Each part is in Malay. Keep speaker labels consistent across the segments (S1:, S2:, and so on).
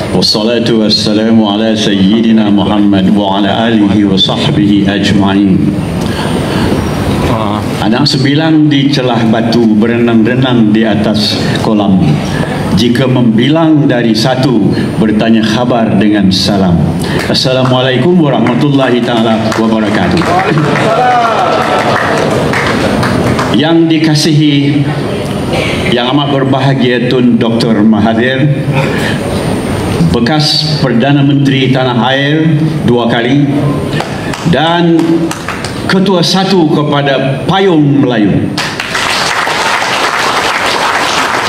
S1: Wassalatu wassalamu ala sayyidina Muhammad wa ala alihi wa sahbihi ajma'in. Anak sembilan di celah batu berenang-renang di atas kolam. Jika membilang dari satu, bertanya khabar dengan salam. Assalamualaikum warahmatullahi ta'ala wabarakatuh. Yang dikasihi, yang amat berbahagia Tun Dr. Mahathir, bekas Perdana Menteri Tanah Air 2 kali dan Ketua 1 kepada Payung Melayu.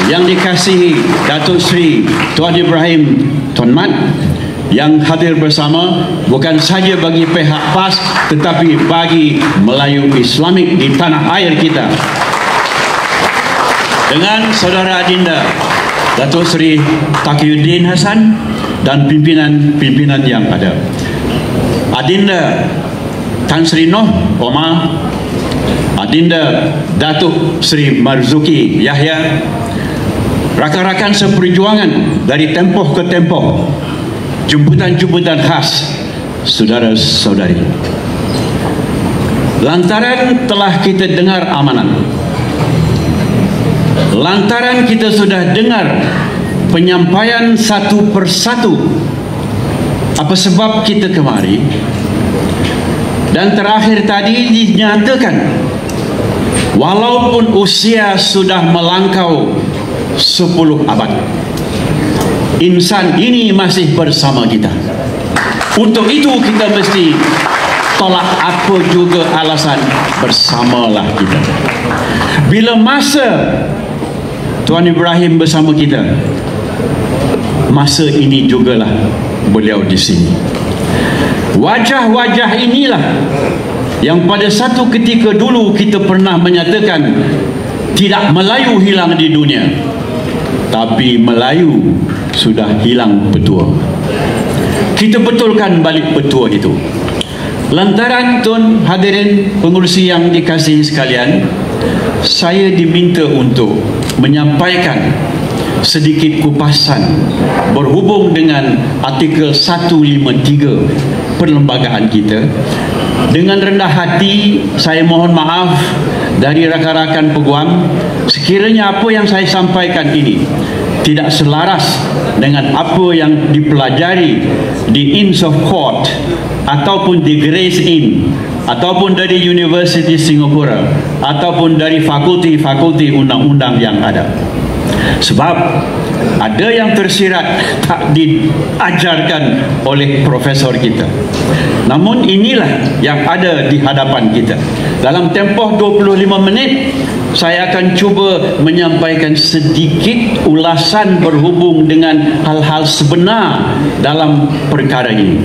S1: Yang dikasihi Datuk Seri Tuan Ibrahim Tuan Mat, yang hadir bersama bukan saja bagi pihak PAS tetapi bagi Melayu Islamik di tanah air kita, dengan saudara adinda Datuk Seri Taqiyuddin Hasan dan pimpinan-pimpinan yang ada, adinda Tan Sri Noh Omar, adinda Datuk Seri Marzuki Yahya, rakan-rakan seperjuangan dari tempoh ke tempoh, jemputan-jemputan khas, saudara-saudari. Lantaran telah kita dengar amanat, lantaran kita sudah dengar penyampaian satu persatu apa sebab kita kemari, dan terakhir tadi dinyatakan walaupun usia sudah melangkau 10 abad, insan ini masih bersama kita. Untuk itu kita mesti tolak apa juga alasan, bersamalah kita. Bila masa Tuan Ibrahim bersama kita, masa ini jugalah beliau di sini. Wajah-wajah inilah yang pada satu ketika dulu kita pernah menyatakan tidak Melayu hilang di dunia, tapi Melayu sudah hilang petua. Kita betulkan balik petua itu. Lantaran Tun hadirin pengurusi yang dikasihi sekalian, saya diminta untuk menyampaikan sedikit kupasan berhubung dengan artikel 153 perlembagaan kita. Dengan rendah hati saya mohon maaf dari rakan-rakan peguam sekiranya apa yang saya sampaikan ini tidak selaras dengan apa yang dipelajari di Inns of Court ataupun di Gray's Inn ataupun dari University Singapura ataupun dari fakulti-fakulti undang-undang yang ada. Sebab ada yang tersirat tak diajarkan oleh profesor kita. Namun inilah yang ada di hadapan kita. Dalam tempoh 25 menit saya akan cuba menyampaikan sedikit ulasan berhubung dengan hal-hal sebenar dalam perkara ini.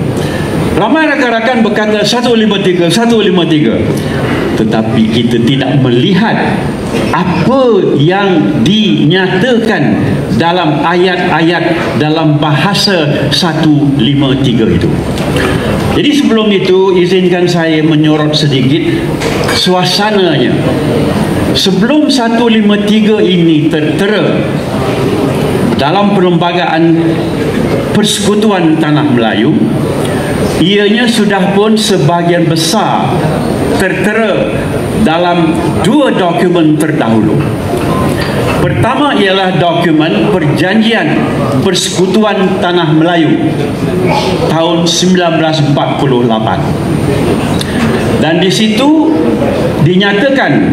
S1: Ramai rakan-rakan berkata 153, 153, tetapi kita tidak melihat apa yang dinyatakan dalam ayat-ayat dalam bahasa 153 itu. Jadi sebelum itu izinkan saya menyorot sedikit suasananya. Sebelum 153 ini tertera dalam perlembagaan Persekutuan Tanah Melayu, ianya sudah pun sebahagian besar tertera dalam 2 dokumen terdahulu. Pertama ialah dokumen Perjanjian Persekutuan Tanah Melayu tahun 1948. Dan di situ dinyatakan,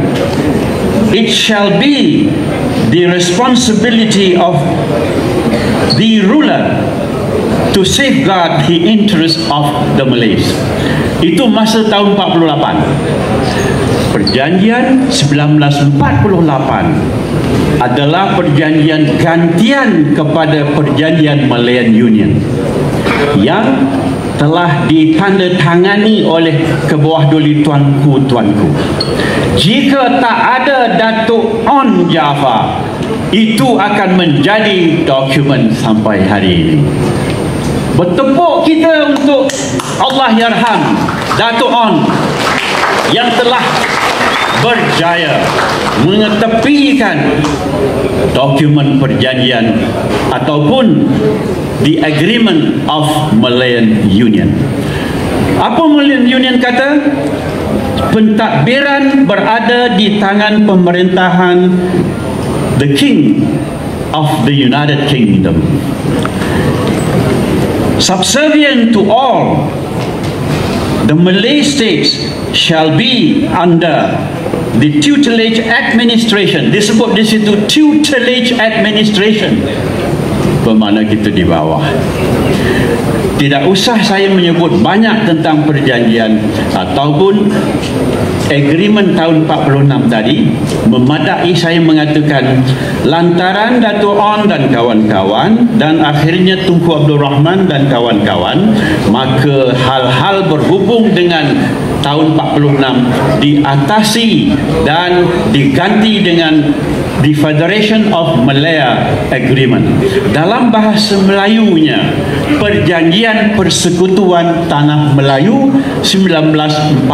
S1: it shall be the responsibility of the ruler to safeguard the interest of the Malays. Itu masa tahun 48. Perjanjian 1948 adalah perjanjian gantian kepada perjanjian Malayan Union yang telah ditandatangani oleh kebawah duli tuanku-tuanku. Jika tak ada Datuk On Jaafar, itu akan menjadi dokumen sampai hari ini. Bertepuk kita untuk Allah yarham Datuk On yang telah berjaya mengetepikan dokumen perjanjian ataupun the agreement of Malayan Union. Apa Malayan Union kata? Pentadbiran berada di tangan pemerintahan the King of the United Kingdom. Subservient to all, the Malay states shall be under the tutelage administration. Disebut di situ tutelage administration, bermakna kita di bawah. Tidak usah saya menyebut banyak tentang perjanjian ataupun agreement tahun 46 tadi. Memadai saya mengatakan lantaran Dato' On dan kawan-kawan dan akhirnya Tunku Abdul Rahman dan kawan-kawan, maka hal-hal berhubung dengan tahun 46 diatasi dan diganti dengan the Federation of Malaya Agreement. Dalam bahasa Melayunya, Perjanjian Persekutuan Tanah Melayu 1948.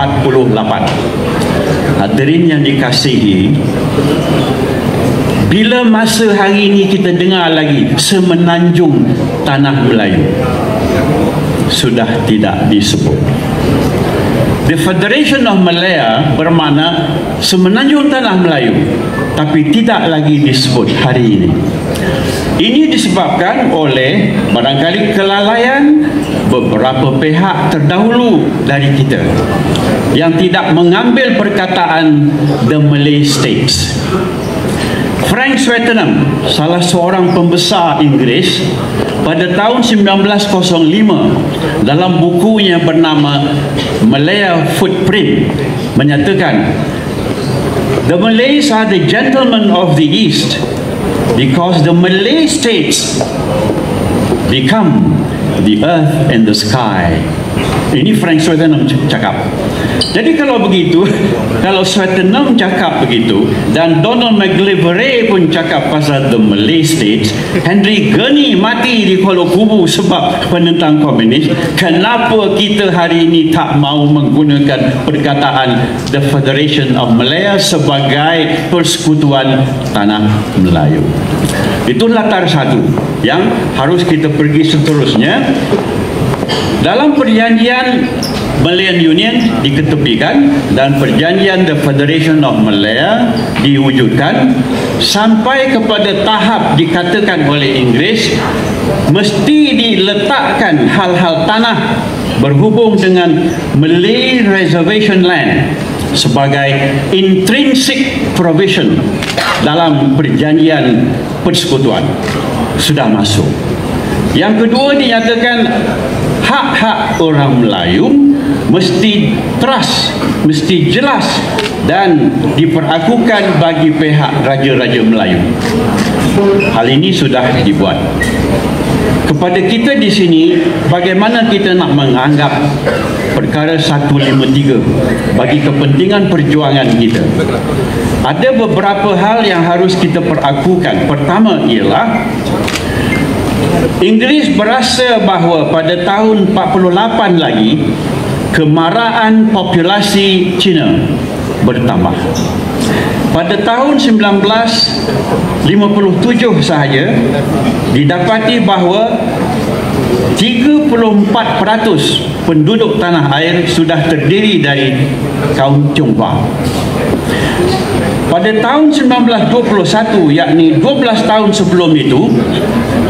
S1: Hadirin yang dikasihi, bila masa hari ini kita dengar lagi Semenanjung Tanah Melayu, sudah tidak disebut. The Federation of Malaya bermakna Semenanjung Tanah Melayu, tapi tidak lagi disebut hari ini. Ini disebabkan oleh barangkali kelalaian beberapa pihak terdahulu dari kita yang tidak mengambil perkataan the Malay States. Frank Swettenham, salah seorang pembesar Inggeris, pada tahun 1905 dalam bukunya bernama Malaya Footprint menyatakan, the Malays are the gentlemen of the East because the Malay states become the earth and the sky. Ini Frank Swettenham cakap. Jadi kalau begitu, kalau Swettenham cakap begitu dan Donald McGillivray pun cakap pasal the Malay states, Henry Gurney mati di Kuala Kubu sebab penentang komunis, kenapa kita hari ini tak mau menggunakan perkataan the Federation of Malaya sebagai persekutuan tanah Melayu? Itu latar satu yang harus kita pergi seterusnya. Dalam perjanjian Malayan Union diketepikan dan perjanjian the Federation of Malaya diwujudkan sampai kepada tahap dikatakan oleh Inggeris mesti diletakkan hal-hal tanah berhubung dengan Malay Reservation Land sebagai intrinsic provision dalam perjanjian persekutuan. Sudah masuk. Yang kedua dinyatakan hak-hak orang Melayu mesti trust, mesti jelas dan diperlakukan bagi pihak Raja-Raja Melayu. Hal ini sudah dibuat. Kepada kita di sini, bagaimana kita nak menganggap perkara 153 bagi kepentingan perjuangan kita? Ada beberapa hal yang harus kita perlakukan. Pertama ialah Inggeris berasa bahawa pada tahun 48 lagi kemarahan populasi Cina bertambah. Pada tahun 1957 sahaja didapati bahawa 34% penduduk tanah air sudah terdiri dari kaum Tionghoa. Pada tahun 1921, yakni 12 tahun sebelum itu,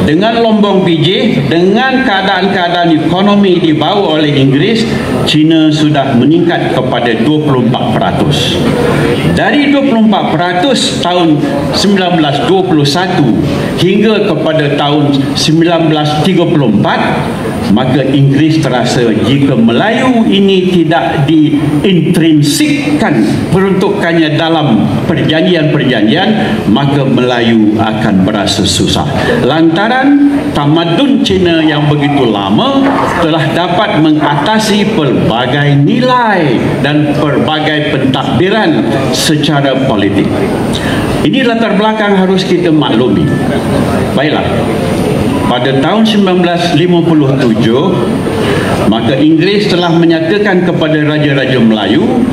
S1: dengan lombong biji, dengan keadaan-keadaan ekonomi dibawa oleh Inggeris, China sudah meningkat kepada 24%. Dari 24% tahun 1921 hingga kepada tahun 1934, maka Inggeris terasa jika Melayu ini tidak diintrinsikkan peruntukannya dalam perjanjian-perjanjian, maka Melayu akan berasa susah. Lantaran tamadun Cina yang begitu lama telah dapat mengatasi pelbagai nilai dan pelbagai pentadbiran secara politik. Ini latar belakang harus kita maklumi. Baiklah, pada tahun 1957 maka Inggeris telah menyatakan kepada Raja-Raja Melayu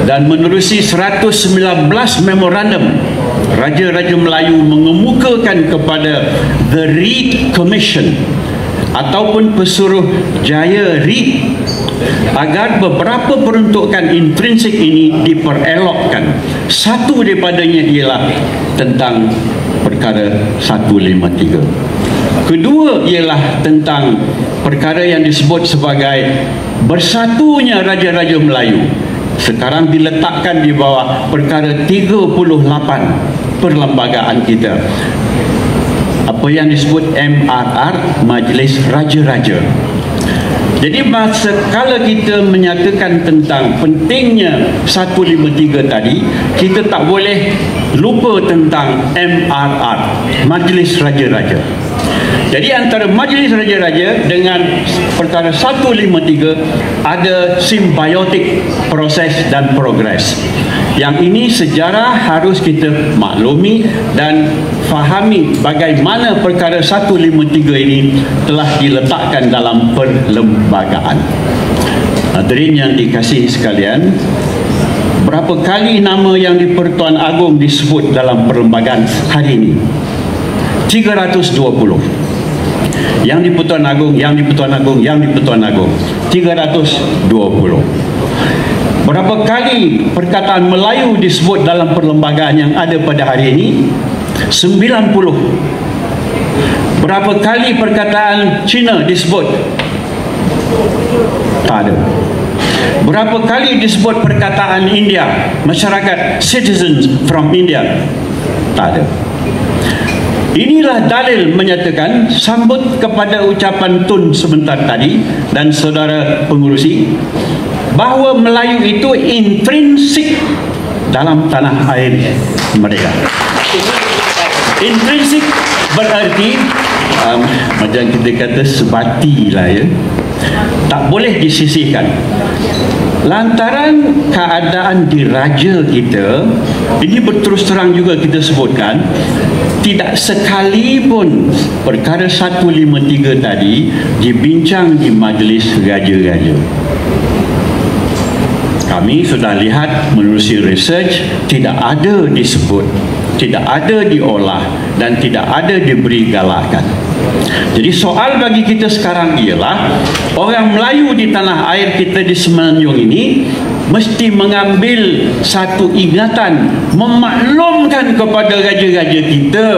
S1: dan menerusi 119 memorandum, Raja-Raja Melayu mengemukakan kepada The Reed Commission ataupun Pesuruh Jaya REIT agar beberapa peruntukan intrinsik ini diperelokkan. Satu daripadanya ialah tentang perkara 153. Kedua ialah tentang perkara yang disebut sebagai bersatunya Raja-Raja Melayu. Sekarang diletakkan di bawah perkara 38 perlembagaan kita. Apa yang disebut MRR, Majlis Raja-Raja. Jadi masa kala kita menyatakan tentang pentingnya 153 tadi, kita tak boleh lupa tentang MRR, Majlis Raja-Raja. Jadi antara Majlis Raja-Raja dengan perkara 153 ada simbiotik proses dan progres. Yang ini sejarah harus kita maklumi dan fahami bagaimana perkara 153 ini telah diletakkan dalam perlembagaan. Hadirin yang dikasihi sekalian, berapa kali nama yang di-Pertuan Agong disebut dalam perlembagaan hari ini? 320. Yang di-Pertuan Agong, yang di-Pertuan Agong, yang di-Pertuan Agong, 320. Berapa kali perkataan Melayu disebut dalam perlembagaan yang ada pada hari ini? 90. Berapa kali perkataan Cina disebut? Tak ada. Berapa kali disebut perkataan India, masyarakat, citizens from India? Tak ada. Inilah dalil menyatakan sambut kepada ucapan Tun sebentar tadi dan saudara pengurusi bahawa Melayu itu intrinsik dalam tanah air mereka. Intrinsik berarti macam kita kata sebati lah ya, tak boleh disisihkan. Lantaran keadaan diraja kita, ini berterus terang juga kita sebutkan, tidak sekalipun perkara 153 tadi dibincang di Majlis Raja-Raja. Kami sudah lihat menerusi research, tidak ada disebut, tidak ada diolah dan tidak ada diberi galakan. Jadi soal bagi kita sekarang ialah orang Melayu di tanah air kita di Semenanjung ini mesti mengambil satu ingatan, memaklumkan kepada raja-raja kita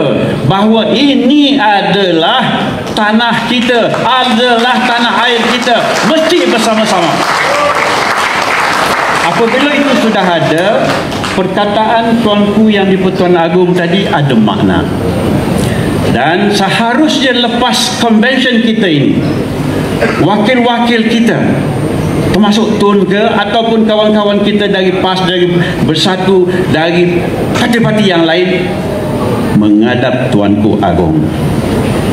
S1: bahawa ini adalah tanah kita, adalah tanah air kita, mesti bersama-sama. Apabila itu sudah ada, perkataan tuanku yang di-Pertuan Agong tadi ada makna. Dan seharusnya lepas convention kita ini, wakil-wakil kita, termasuk Tun ke ataupun kawan-kawan kita dari PAS, dari Bersatu, dari parti-parti yang lain, menghadap Tuanku Agong,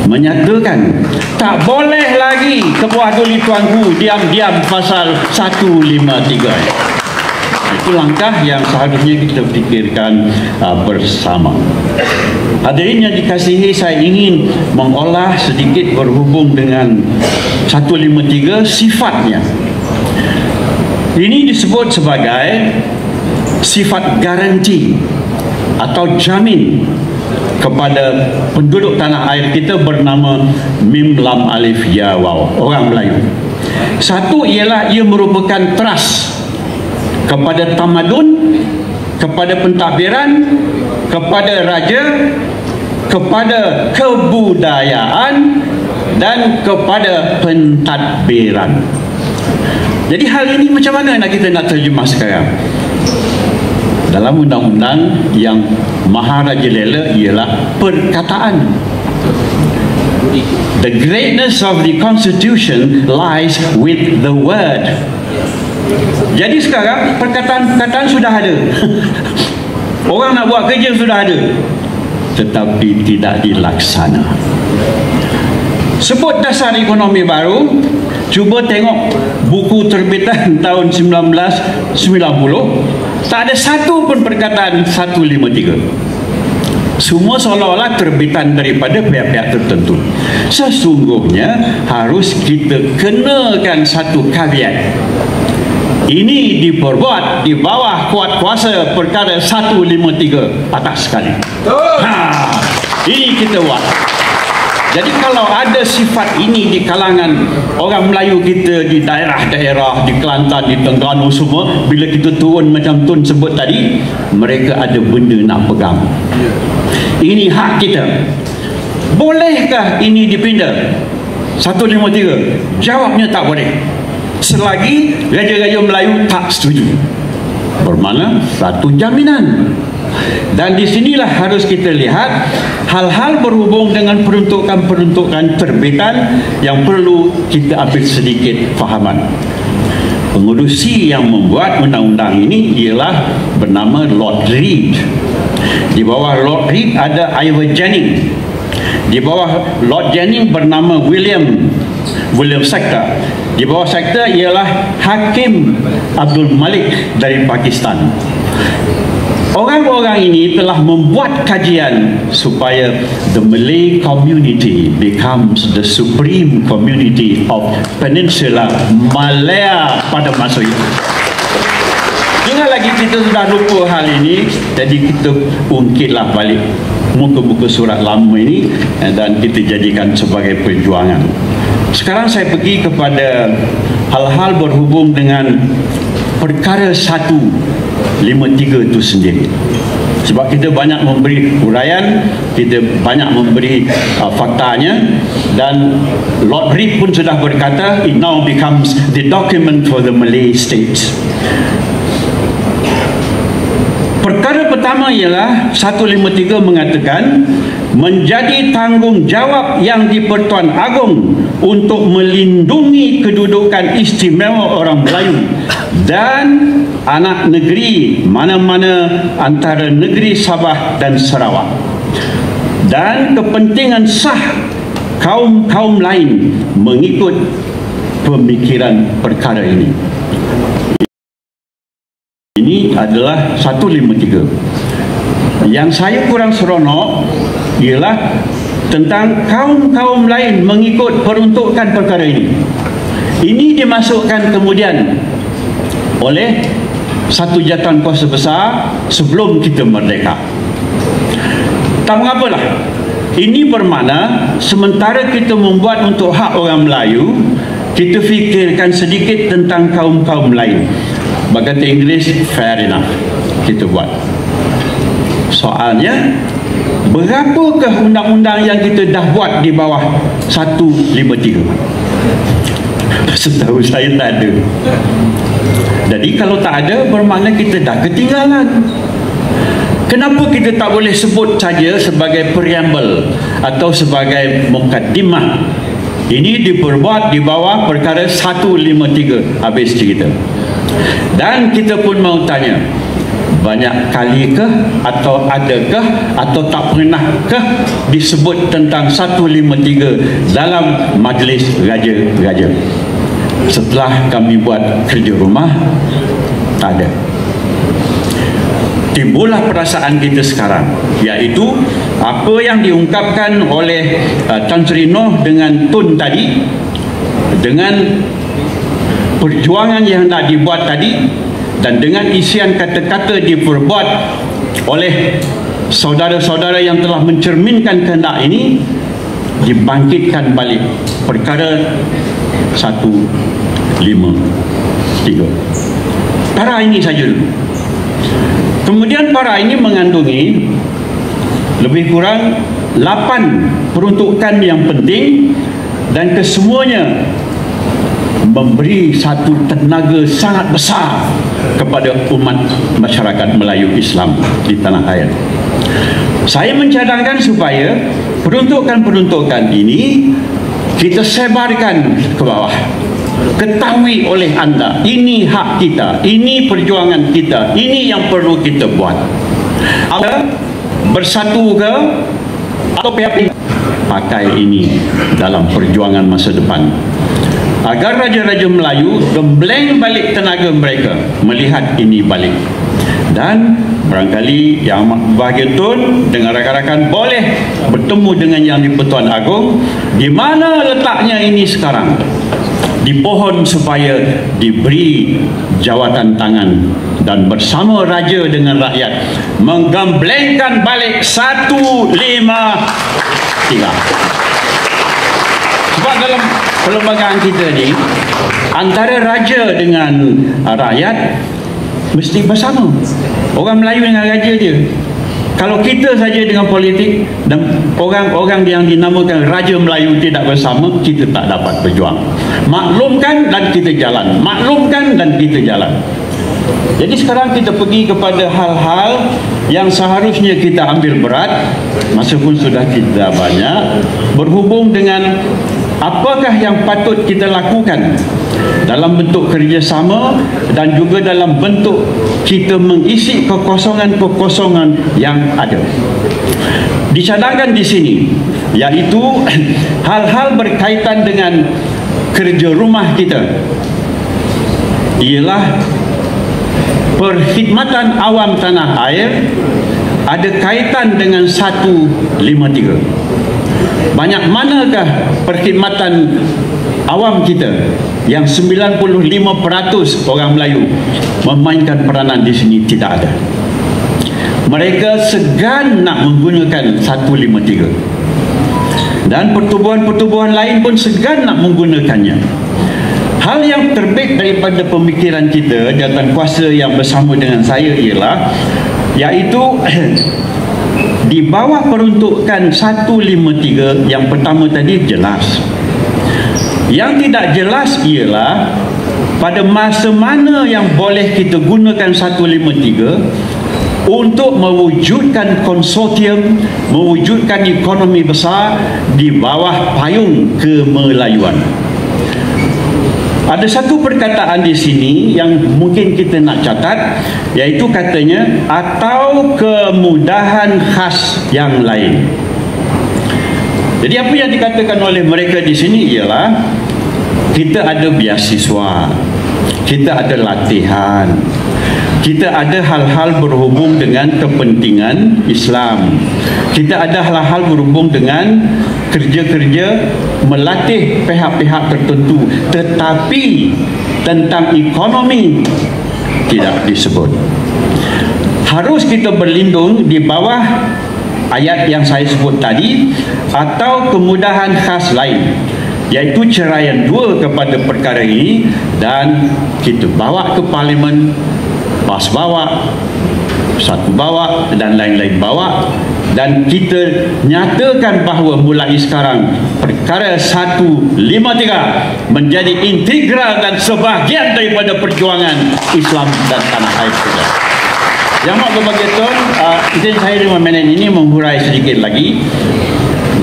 S1: menyatakan tak boleh lagi kebuah duli tuanku diam-diam pasal 153. Itu langkah yang seharusnya kita fikirkan bersama. Hadirin yang dikasihi, saya ingin mengolah sedikit berhubung dengan 153 sifatnya. Ini disebut sebagai sifat garanti atau jamin kepada penduduk tanah air kita bernama Mim Lam Alif Ya Waw, orang Melayu. Satu ialah ia merupakan trust kepada tamadun, kepada pentadbiran, kepada raja, kepada kebudayaan dan kepada pentadbiran. Jadi hal ini macam mana kita nak terjemah sekarang? Dalam undang-undang yang maharajalela ialah perkataan. The greatness of the Constitution lies with the word. Jadi sekarang perkataan-perkataan sudah ada. Orang nak buat kerja sudah ada, tetapi tidak dilaksana. Sebut dasar ekonomi baru, cuba tengok buku terbitan tahun 1990, tak ada satu pun perkataan 153. Semua seolah-olah terbitan daripada pihak-pihak tertentu. Sesungguhnya harus kita kenakan satu caveat. Ini diperbuat di bawah kuat kuasa perkara 153 atas sekali. Ini kita buat. Jadi kalau ada sifat ini di kalangan orang Melayu kita di daerah-daerah, di Kelantan, di Terengganu semua, bila kita turun macam Tun sebut tadi, mereka ada benda nak pegang. Ini hak kita. Bolehkah ini dipindah? 153. Jawabnya tak boleh. Selagi Raja-Raja Melayu tak setuju. Bermakna satu jaminan. Dan di sinilah harus kita lihat hal-hal berhubung dengan peruntukan-peruntukan terbitan yang perlu kita ambil sedikit fahaman. Pengurusi yang membuat undang-undang ini ialah bernama Lord Reed. Di bawah Lord Reed ada Ivor Jennings. Di bawah Lord Jennings bernama William Sekta. Di bawah Sekta ialah Hakim Abdul Malik dari Pakistan. Orang-orang ini telah membuat kajian supaya the Malay community becomes the supreme community of Peninsula Malaya pada masa itu. Jangan lagi kita sudah lupa hal ini, jadi kita ungkitlah balik muka-muka surat lama ini dan kita jadikan sebagai perjuangan. Sekarang saya pergi kepada hal-hal berhubung dengan perkara 153 itu sendiri. Sebab kita banyak memberi uraian, kita banyak memberi faktanya, dan Lord Reed pun sudah berkata it now becomes the document for the Malay states. Perkara pertama ialah 153 mengatakan menjadi tanggungjawab yang di-Pertuan Agong untuk melindungi kedudukan istimewa orang Melayu dan anak negeri mana-mana antara negeri Sabah dan Sarawak, dan kepentingan sah kaum-kaum lain mengikut pemikiran perkara ini. Ini adalah 153. Yang saya kurang seronok ialah tentang kaum-kaum lain mengikut peruntukan perkara ini. Ini dimasukkan kemudian oleh satu jawatan kuasa besar sebelum kita merdeka. Tak mengapalah. Ini bermakna sementara kita membuat untuk hak orang Melayu, kita fikirkan sedikit tentang kaum-kaum lain. Berkata Inggeris, fair enough, kita buat. Soalnya, berapakah undang-undang yang kita dah buat di bawah 153? Setahu saya tak ada. Jadi kalau tak ada, bermakna kita dah ketinggalan. Kenapa kita tak boleh sebut saja sebagai preamble atau sebagai mukaddimah? Ini diperbuat di bawah perkara 153. Habis cerita. Dan kita pun mau tanya, banyak kalikah atau adakah atau tak pernahkah disebut tentang 153 dalam majlis raja-raja? Setelah kami buat kerja rumah, tak ada. Timbullah perasaan kita sekarang, iaitu apa yang diungkapkan oleh Tan Sri Noh dengan Tun tadi, dengan perjuangan yang dah dibuat tadi, dan dengan isian kata-kata diperbuat oleh saudara-saudara yang telah mencerminkan kehendak ini, dibangkitkan balik perkara 153. Para ini saja dulu. Kemudian para ini mengandungi lebih kurang 8 peruntukan yang penting, dan kesemuanya memberi satu tenaga sangat besar kepada umat masyarakat Melayu Islam di tanah air. Saya mencadangkan supaya peruntukan-peruntukan ini kita sebarkan ke bawah. Ketahui oleh anda, ini hak kita, ini perjuangan kita, ini yang perlu kita buat. Anda bersatu ke atau pihak pakai ini dalam perjuangan masa depan, agar raja-raja Melayu gembleng balik tenaga mereka melihat ini balik. Dan barangkali yang bahagia Tun dengan rakan-rakan boleh bertemu dengan yang di-Pertuan Agong, di mana letaknya ini sekarang, di pohon, supaya diberi jawatan tangan dan bersama raja dengan rakyat menggemblengkan balik 153. Sebab dalam perlembagaan kita ni, antara raja dengan rakyat mesti bersama. Orang Melayu dengan raja je. Kalau kita saja dengan politik dan orang-orang yang dinamakan Raja Melayu tidak bersama, kita tak dapat berjuang. Maklumkan dan kita jalan. Maklumkan dan kita jalan. Jadi sekarang kita pergi kepada hal-hal yang seharusnya kita ambil berat, masa pun sudah kita banyak, berhubung dengan apakah yang patut kita lakukan dalam bentuk kerjasama dan juga dalam bentuk kita mengisi kekosongan-kekosongan yang ada. Dicadangkan di sini, iaitu hal-hal berkaitan dengan kerja rumah kita, ialah perkhidmatan awam tanah air ada kaitan dengan 153. Banyak manakah perkhidmatan awam kita yang 95% orang Melayu memainkan peranan di sini? Tidak ada. Mereka segan nak menggunakan 153 dan pertubuhan-pertubuhan lain pun segan nak menggunakannya. Hal yang terbit daripada pemikiran kita jawatankuasa yang bersama dengan saya ialah, iaitu di bawah peruntukan 153 yang pertama tadi jelas. Yang tidak jelas ialah pada masa mana yang boleh kita gunakan 153 untuk mewujudkan konsortium, mewujudkan ekonomi besar di bawah payung kemelayuan. Ada satu perkataan di sini yang mungkin kita nak catat, iaitu katanya atau kemudahan khas yang lain. Jadi apa yang dikatakan oleh mereka di sini ialah kita ada beasiswa, kita ada latihan, kita ada hal-hal berhubung dengan kepentingan Islam, kita ada hal-hal berhubung dengan kerja-kerja melatih pihak-pihak tertentu, tetapi tentang ekonomi tidak disebut. Harus kita berlindung di bawah ayat yang saya sebut tadi atau kemudahan khas lain, iaitu ceraian dua kepada perkara ini, dan kita bawa ke parlimen, PAS bawa, satu bawa dan lain-lain bawa, dan kita nyatakan bahawa mulai sekarang perkara 153 menjadi integral dan sebahagian daripada perjuangan Islam dan tanah air kita. Yang mak berbagai tuan, izin saya 5 minit ini menghurai sedikit lagi,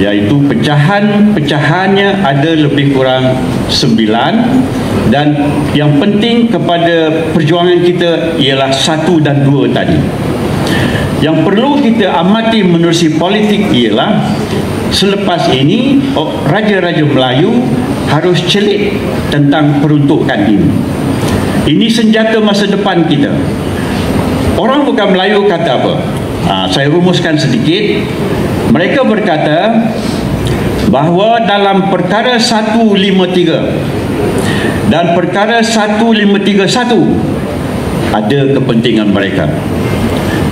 S1: iaitu pecahannya ada lebih kurang 9, dan yang penting kepada perjuangan kita ialah 1 dan 2 tadi. Yang perlu kita amati menerusi politik ialah selepas ini raja-raja Melayu harus celik tentang peruntukan ini. Ini senjata masa depan kita. Orang bukan Melayu kata apa? Saya rumuskan sedikit. Mereka berkata bahawa dalam perkara 153 dan perkara 1531 ada kepentingan mereka.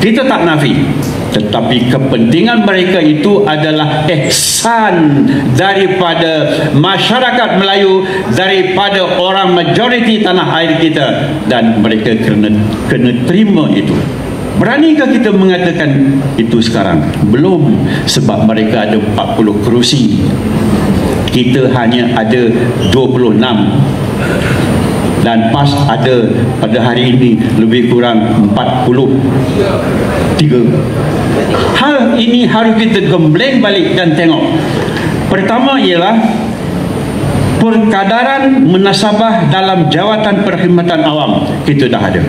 S1: Kita tak nafi, tetapi kepentingan mereka itu adalah ihsan daripada masyarakat Melayu, daripada orang majoriti tanah air kita, dan mereka kena terima itu. Beranikah kita mengatakan itu sekarang? Belum, sebab mereka ada 40 kerusi, kita hanya ada 26, dan PAS ada pada hari ini lebih kurang 43. Hal ini harus kita gembleng balik dan tengok. Pertama ialah perkadaran munasabah dalam jawatan perkhidmatan awam kita dah ada,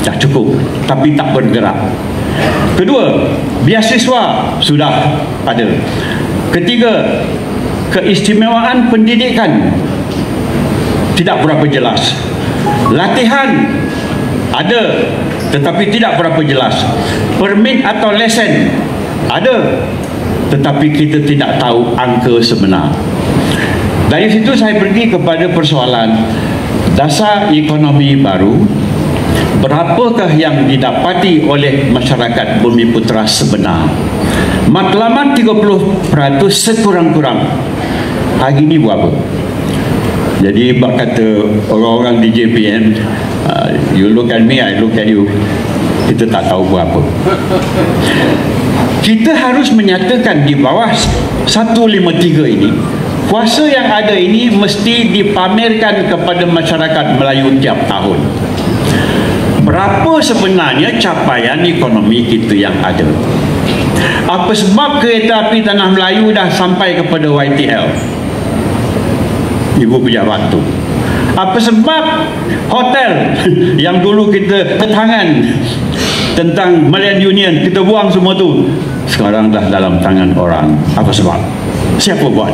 S1: dah cukup, tapi tak bergerak. Kedua, beasiswa sudah ada. Ketiga, keistimewaan pendidikan tidak berapa jelas. Latihan ada, tetapi tidak berapa jelas. Permit atau lesen ada, tetapi kita tidak tahu angka sebenar. Dari situ saya pergi kepada persoalan dasar ekonomi baru. Berapakah yang didapati oleh masyarakat Bumiputera sebenar? Matlamat 30% sekurang-kurang Hari ni buat apa? Jadi bak kata orang-orang di JPM, you look at me, I look at you. Kita tak tahu buat apa. Kita harus menyatakan di bawah 153 ini, kuasa yang ada ini mesti dipamerkan kepada masyarakat Melayu tiap tahun. Berapa sebenarnya capaian ekonomi kita yang ada? Apa sebab kereta api Tanah Melayu dah sampai kepada YTL? Ibu pejabat tu. Apa sebab hotel yang dulu kita tangan tentang Malayan Union, kita buang semua tu, sekarang dah dalam tangan orang? Apa sebab? Siapa buat?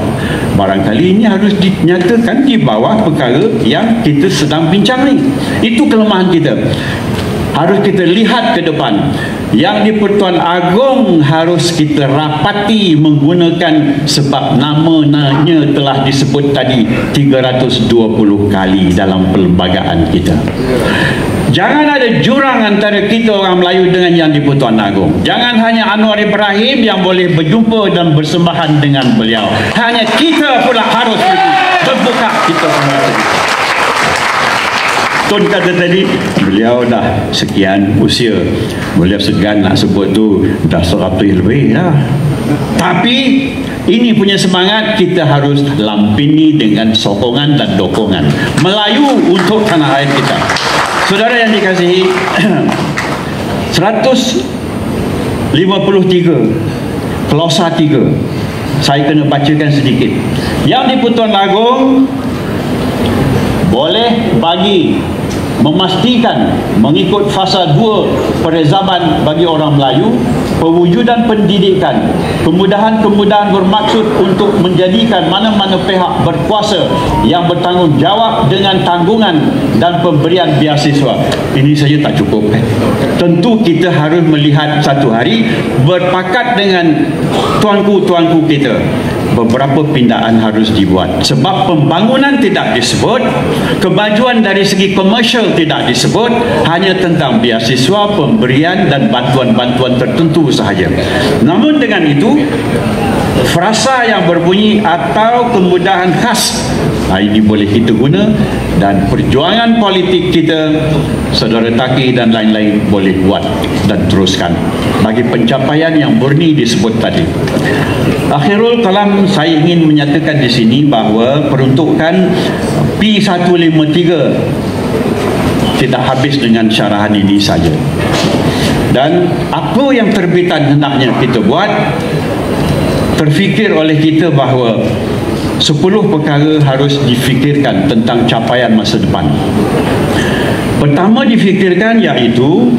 S1: Barangkali ini harus dinyatakan di bawah perkara yang kita sedang bincang ni. Itu kelemahan kita. Harus kita lihat ke depan. Yang di Pertuan Agong harus kita rapati menggunakan, sebab namanya telah disebut tadi 320 kali dalam perlembagaan kita. Jangan ada jurang antara kita orang Melayu dengan yang di Pertuan Agong. Jangan hanya Anwar Ibrahim yang boleh berjumpa dan bersembahan dengan beliau. Hanya kita pula harus terbuka kita orang. Tun kata tadi, beliau dah sekian usia, beliau segan nak sebut tu dah 100 lebih dah. Tapi ini punya semangat kita harus lampini dengan sokongan dan dokongan. Melayu untuk tanah air kita. Saudara yang dikasihi, 153 Klausa 3 saya kena bacakan sedikit. Yang di Pertuan Agong boleh bagi memastikan mengikut fasa 2 perezaban bagi orang Melayu, pewujudan pendidikan, kemudahan-kemudahan bermaksud untuk menjadikan mana-mana pihak berkuasa yang bertanggungjawab dengan tanggungan dan pemberian beasiswa. Ini saja tak cukup. Tentu kita harus melihat satu hari berpakat dengan tuanku-tuanku kita. Beberapa pindaan harus dibuat. Sebab pembangunan tidak disebut, kemajuan dari segi komersial tidak disebut, hanya tentang beasiswa, pemberian dan bantuan-bantuan tertentu sahaja. Namun dengan itu, frasa yang berbunyi atau kemudahan khas, ini boleh kita guna, dan perjuangan politik kita, Saudara Taki dan lain-lain boleh buat dan teruskan bagi pencapaian yang murni disebut tadi. Akhirul kalam, saya ingin menyatakan di sini bahawa peruntukan P153 tidak habis dengan syarahan ini saja. Dan apa yang terbitan hendaknya kita buat, terfikir oleh kita bahawa 10 perkara harus difikirkan tentang capaian masa depan. Pertama difikirkan iaitu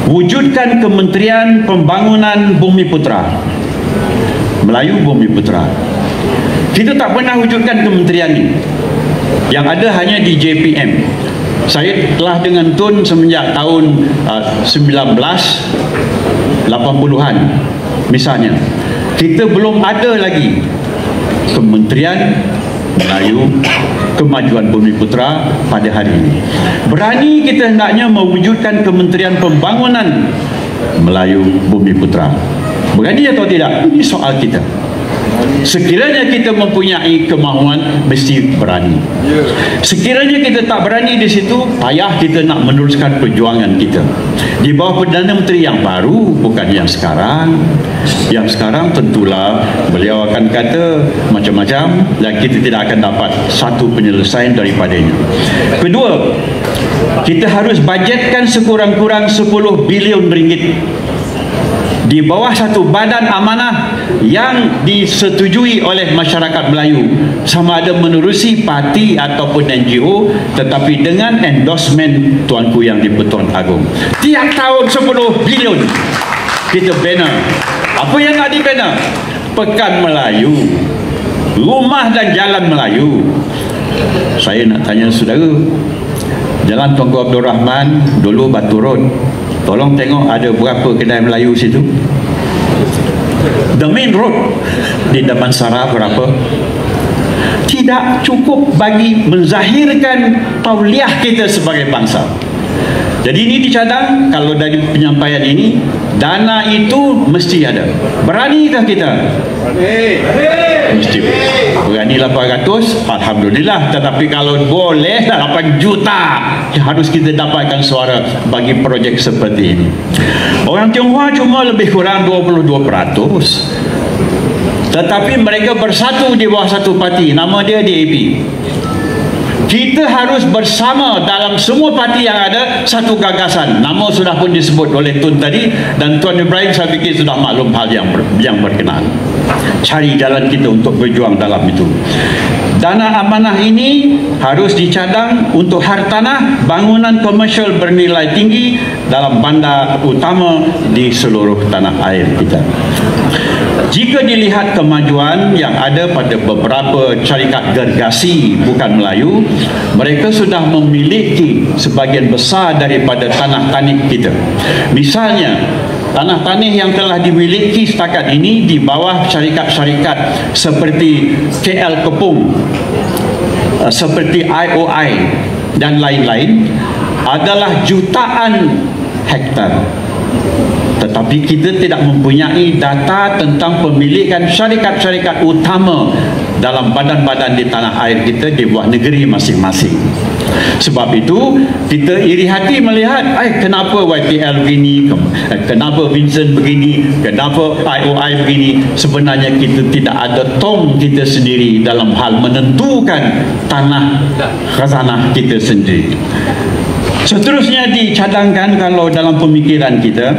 S1: wujudkan Kementerian Pembangunan Bumi Putera. Melayu Bumi Putera. Kita tak pernah wujudkan kementerian ini. Yang ada hanya di JPM. Saya telah dengan Tun semenjak tahun 1980-an misalnya. Kita belum ada lagi Kementerian Melayu Kemajuan Bumi Putera pada hari ini. Berani kita hendaknya mewujudkan Kementerian Pembangunan Melayu Bumi Putera. Berani atau tidak? Ini soal kita. Sekiranya kita mempunyai kemahuan, mesti berani. Sekiranya kita tak berani di situ, payah kita nak meneruskan perjuangan kita di bawah Perdana Menteri yang baru, bukan yang sekarang. Yang sekarang tentulah beliau akan kata macam-macam dan kita tidak akan dapat satu penyelesaian daripadanya. Kedua, kita harus bajetkan sekurang-kurang 10 bilion ringgit di bawah satu badan amanah yang disetujui oleh masyarakat Melayu, sama ada menerusi parti ataupun NGO, tetapi dengan endorsement tuanku yang di Pertuan Agong. Tiap tahun 10 bilion kita bina. Apa yang nak dibina? Pekan Melayu, rumah dan jalan Melayu. Saya nak tanya saudara, Jalan Tunku Abdul Rahman dulu Batu Road, tolong tengok ada berapa kedai Melayu situ. The main road di Damansara berapa? Tidak cukup bagi menzahirkan tauliah kita sebagai bangsa. Jadi ini dicadang, kalau dari penyampaian ini, dana itu mesti ada. Beranikah kita? mesti berani 800, Alhamdulillah. Tetapi kalau boleh 8 juta, harus kita dapatkan suara bagi projek seperti ini. Orang Tionghoa cuma lebih kurang 22%, tetapi mereka bersatu di bawah satu parti, nama dia DAP. Kita harus bersama dalam semua parti yang ada, satu gagasan. Nama sudah pun disebut oleh Tun tadi, dan Tuan Ibrahim saya fikir sudah maklum hal yang berkenaan. Cari jalan kita untuk berjuang dalam itu. Dana amanah ini harus dicadang untuk hartanah bangunan komersial bernilai tinggi dalam bandar utama di seluruh tanah air kita. Jika dilihat kemajuan yang ada pada beberapa syarikat gergasi bukan Melayu, mereka sudah memiliki sebahagian besar daripada tanah tanah kita. Misalnya, tanah tanah yang telah dimiliki setakat ini di bawah syarikat-syarikat seperti KL Kepung, seperti IOI dan lain-lain adalah jutaan hektar. Tetapi kita tidak mempunyai data tentang pemilikan syarikat-syarikat utama dalam badan-badan di tanah air kita di buah negeri masing-masing. Sebab itu kita iri hati melihat kenapa YTL begini, kenapa Vincent begini, kenapa IOI begini. Sebenarnya kita tidak ada tong kita sendiri dalam hal menentukan tanah khazanah kita sendiri. Seterusnya dicadangkan, kalau dalam pemikiran kita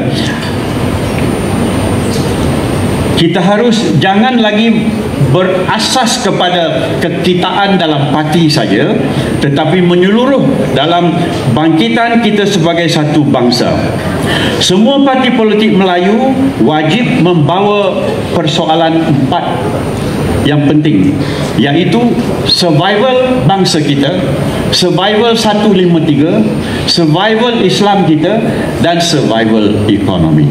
S1: harus jangan lagi berasas kepada kekitaan dalam parti saja, tetapi menyeluruh dalam bangkitan kita sebagai satu bangsa. Semua parti politik Melayu wajib membawa persoalan 4 yang penting, iaitu survival bangsa kita, survival 153, survival Islam kita, dan survival ekonomi.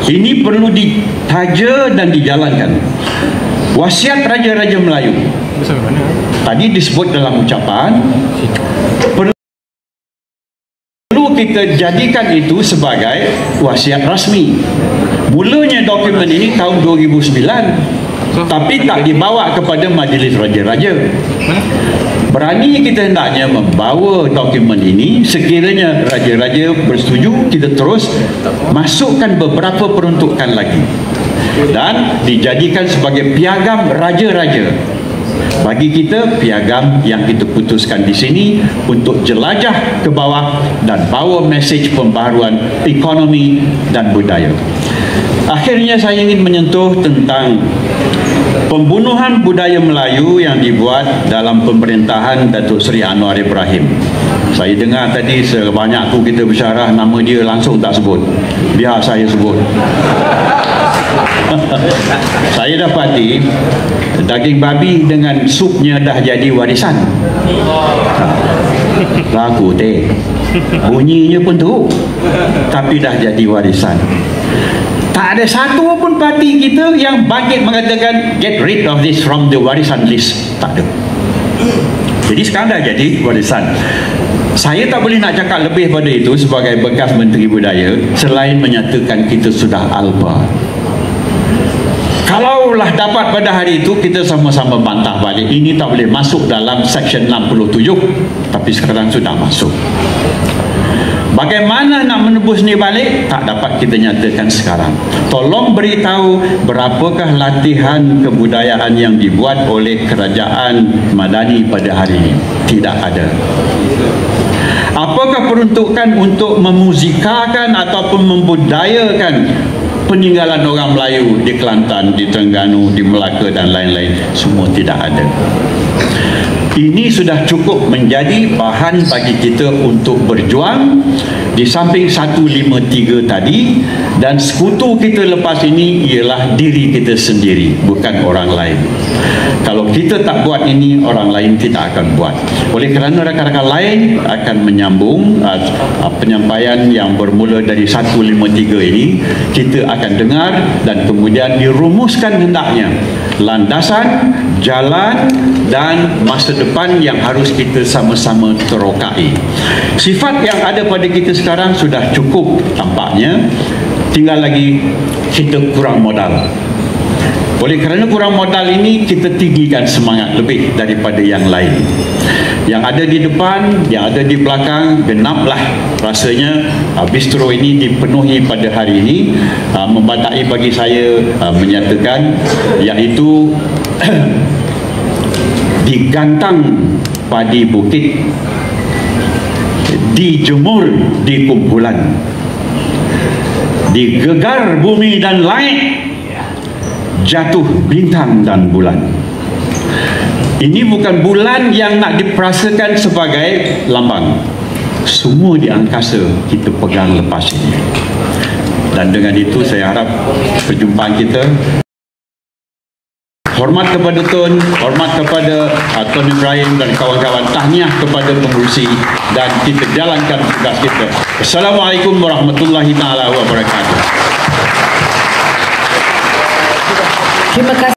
S1: Ini perlu ditaja dan dijalankan. Wasiat Raja-Raja Melayu tadi disebut dalam ucapan, perlu kita jadikan itu sebagai wasiat rasmi. Mulanya dokumen ini tahun 2009, tapi tak dibawa kepada Majlis Raja-Raja. Berani kita hendaknya membawa dokumen ini. Sekiranya Raja-Raja bersetuju, kita terus masukkan beberapa peruntukan lagi dan dijadikan sebagai piagam Raja-Raja. Bagi kita, piagam yang kita putuskan di sini untuk jelajah ke bawah dan bawa mesej pembaharuan ekonomi dan budaya. Akhirnya saya ingin menyentuh tentang pembunuhan budaya Melayu yang dibuat dalam pemerintahan Datuk Seri Anwar Ibrahim. Saya dengar tadi sebanyak tu kita bersyarah, nama dia langsung tak sebut, biar saya sebut. Saya dapati daging babi dengan supnya dah jadi warisan. Laku teh, bunyinya pun tu, tapi dah jadi warisan. Tak ada satu pun parti kita yang bangkit mengatakan get rid of this from the warisan list. Tak ada. Jadi sekarang dah jadi warisan. Saya tak boleh nak cakap lebih pada itu sebagai bekas Menteri Budaya selain menyatakan kita sudah alba. Kalaulah dapat pada hari itu, kita sama-sama bantah balik. Ini tak boleh masuk dalam Seksyen 67, tapi sekarang sudah masuk. Bagaimana nak menebus ni balik? Tak dapat kita nyatakan sekarang. Tolong beritahu berapakah latihan kebudayaan yang dibuat oleh kerajaan Madani pada hari ini? Tidak ada. Apakah peruntukan untuk memuzikakan ataupun membudayakan peninggalan orang Melayu di Kelantan, di Terengganu, di Melaka dan lain-lain? Semua tidak ada. Ini sudah cukup menjadi bahan bagi kita untuk berjuang di samping 153 tadi, dan sekutu kita lepas ini ialah diri kita sendiri, bukan orang lain. Kalau kita tak buat ini, orang lain tidak akan buat. Oleh kerana rakan-rakan lain akan menyambung penyampaian yang bermula dari 153 ini, kita akan dengar dan kemudian dirumuskan hendaknya landasan, jalan dan masa depan yang harus kita sama-sama terokai. Sifat yang ada pada kita sekarang sudah cukup tampaknya, tinggal lagi kita kurang modal. Oleh kerana kurang modal ini, kita tinggikan semangat lebih daripada yang lain. Yang ada di depan, yang ada di belakang, genaplah rasanya bistro ini dipenuhi pada hari ini. Membatai bagi saya menyatakan, iaitu digantang padi bukit, dijemur di kumpulan, digegar bumi dan langit, jatuh bintang dan bulan. Ini bukan bulan yang nak diperasakan sebagai lambang. Semua di angkasa kita pegang lepas ini. Dan dengan itu saya harap perjumpaan kita, hormat kepada Tun, hormat kepada Tun Ibrahim dan kawan-kawan, tahniah kepada pengurusi, dan kita jalankan tugas kita. Assalamualaikum warahmatullahi taala wabarakatuh.
S2: Terima kasih.